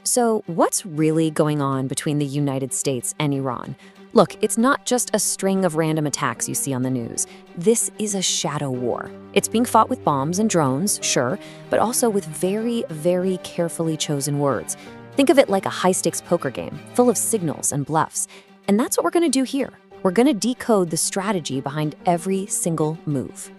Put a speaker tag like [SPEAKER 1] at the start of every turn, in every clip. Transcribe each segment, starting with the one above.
[SPEAKER 1] So, what's really going on between the United States and Iran? Look, it's not just a string of random attacks you see on the news. This is a shadow war. It's being fought with bombs and drones, sure, but also with very, very carefully chosen words. Think of it like a high-stakes poker game, full of signals and bluffs. And that's what we're going to do here. We're going to decode the strategy behind every single move.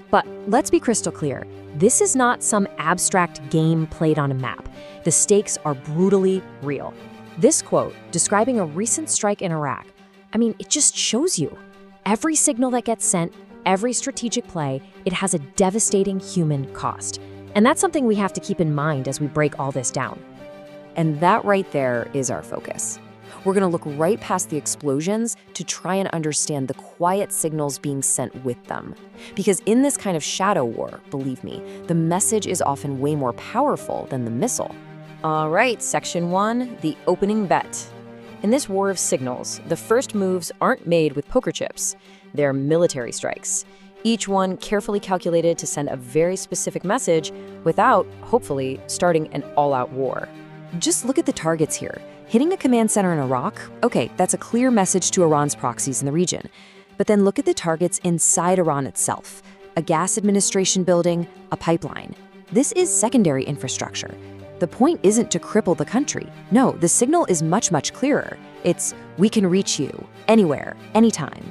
[SPEAKER 2] But let's be crystal clear. This is not some abstract game played on a map. The stakes are brutally real. This quote, describing a recent strike in Iraq, it just shows you. Every signal that gets sent, every strategic play, it has a devastating human cost. And that's something we have to keep in mind as we break all this down.
[SPEAKER 1] And that right there is our focus. We're going to look right past the explosions to try and understand the quiet signals being sent with them. Because in this kind of shadow war, believe me, the message is often way more powerful than the missile. All right, Section 1, the opening bet. In this war of signals, the first moves aren't made with poker chips. They're military strikes, each one carefully calculated to send a very specific message without, hopefully, starting an all-out war. Just look at the targets here. Hitting a command center in Iraq? Okay, that's a clear message to Iran's proxies in the region. But then look at the targets inside Iran itself. A gas administration building, a pipeline. This is secondary infrastructure. The point isn't to cripple the country. No, the signal is much, much clearer. It's, we can reach you, anywhere, anytime.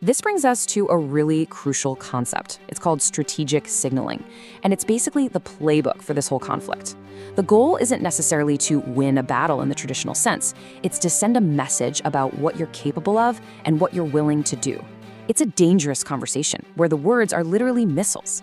[SPEAKER 1] This brings us to a really crucial concept. It's called strategic signaling, and it's basically the playbook for this whole conflict. The goal isn't necessarily to win a battle in the traditional sense. It's to send a message about what you're capable of and what you're willing to do. It's a dangerous conversation where the words are literally missiles.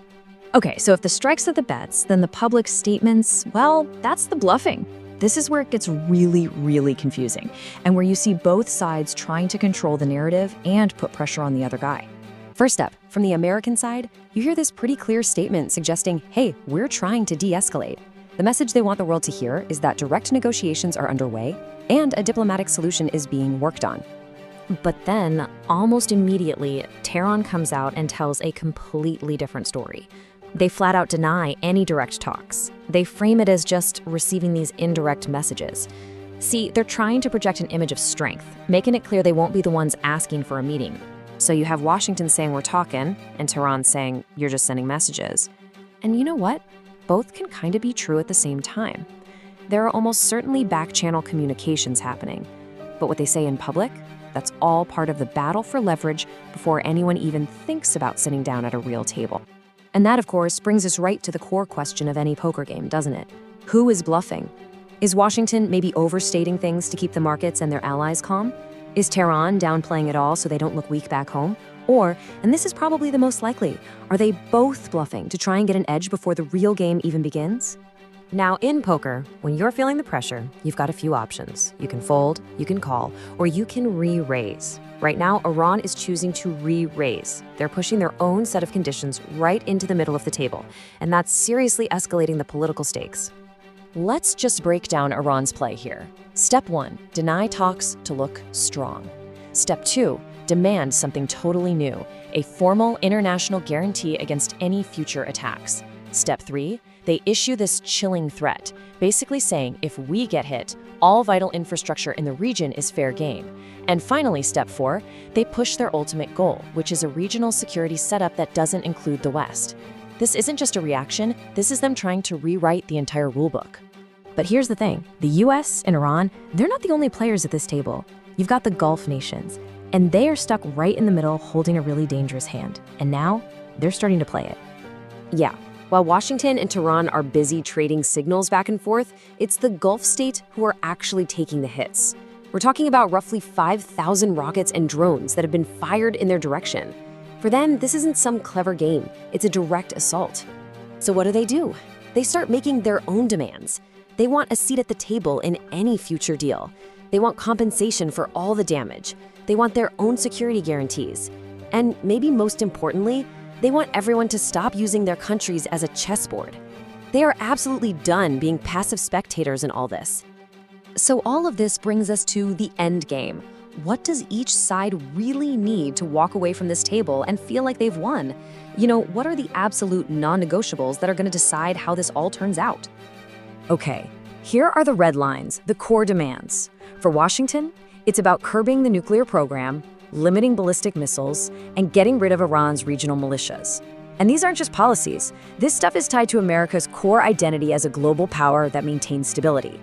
[SPEAKER 2] Okay, so if the strikes are the bets, then the public statements, well, that's the bluffing. This is where it gets really, really confusing, and where you see both sides trying to control the narrative and put pressure on the other guy.
[SPEAKER 1] First up, from the American side, you hear this pretty clear statement suggesting, hey, we're trying to de-escalate. The message they want the world to hear is that direct negotiations are underway and a diplomatic solution is being worked on.
[SPEAKER 2] But then, almost immediately, Tehran comes out and tells a completely different story. They flat out deny any direct talks. They frame it as just receiving these indirect messages. See, they're trying to project an image of strength, making it clear they won't be the ones asking for a meeting.
[SPEAKER 1] So you have Washington saying we're talking, and Tehran saying you're just sending messages. And you know what? Both can kind of be true at the same time. There are almost certainly back-channel communications happening. But what they say in public, that's all part of the battle for leverage before anyone even thinks about sitting down at a real table. And that, of course, brings us right to the core question of any poker game, doesn't it? Who is bluffing? Is Washington maybe overstating things to keep the markets and their allies calm? Is Tehran downplaying it all so they don't look weak back home? Or, and this is probably the most likely, are they both bluffing to try and get an edge before the real game even begins? Now, in poker, when you're feeling the pressure, you've got a few options. You can fold, you can call, or you can re-raise. Right now, Iran is choosing to re-raise. They're pushing their own set of conditions right into the middle of the table, and that's seriously escalating the political stakes. Let's just break down Iran's play here. Step 1, deny talks to look strong. Step 2, demand something totally new, a formal international guarantee against any future attacks. Step 3, they issue this chilling threat, basically saying if we get hit, all vital infrastructure in the region is fair game. And finally, step 4, they push their ultimate goal, which is a regional security setup that doesn't include the West. This isn't just a reaction, this is them trying to rewrite the entire rulebook. But here's the thing, the US and Iran, they're not the only players at this table. You've got the Gulf nations, and they are stuck right in the middle holding a really dangerous hand. And now, they're starting to play it. Yeah. While Washington and Tehran are busy trading signals back and forth, it's the Gulf states who are actually taking the hits. We're talking about roughly 5,000 rockets and drones that have been fired in their direction. For them, this isn't some clever game, it's a direct assault. So what do? They start making their own demands. They want a seat at the table in any future deal. They want compensation for all the damage. They want their own security guarantees. And maybe most importantly, they want everyone to stop using their countries as a chessboard. They are absolutely done being passive spectators in all this. So all of this brings us to the end game. What does each side really need to walk away from this table and feel like they've won? What are the absolute non-negotiables that are going to decide how this all turns out? Okay,
[SPEAKER 2] Here are the red lines, the core demands. For Washington, it's about curbing the nuclear program, limiting ballistic missiles, and getting rid of Iran's regional militias. And these aren't just policies. This stuff is tied to America's core identity as a global power that maintains stability.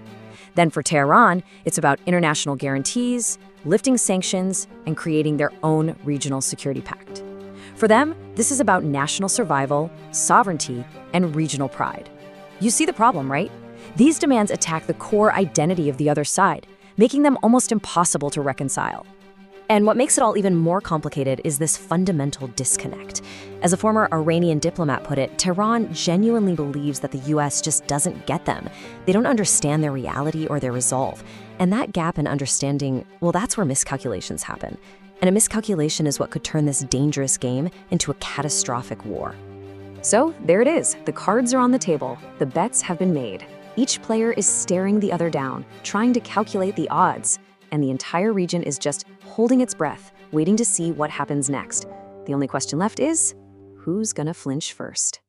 [SPEAKER 2] Then for Tehran, it's about international guarantees, lifting sanctions, and creating their own regional security pact. For them, this is about national survival, sovereignty, and regional pride. You see the problem, right? These demands attack the core identity of the other side, making them almost impossible to reconcile.
[SPEAKER 1] And what makes it all even more complicated is this fundamental disconnect. As a former Iranian diplomat put it, Tehran genuinely believes that the US just doesn't get them. They don't understand their reality or their resolve. And that gap in understanding, well, that's where miscalculations happen. And a miscalculation is what could turn this dangerous game into a catastrophic war.
[SPEAKER 2] So there it is. The cards are on the table. The bets have been made. Each player is staring the other down, trying to calculate the odds. And the entire region is just holding its breath, waiting to see what happens next. The only question left is, who's gonna flinch first?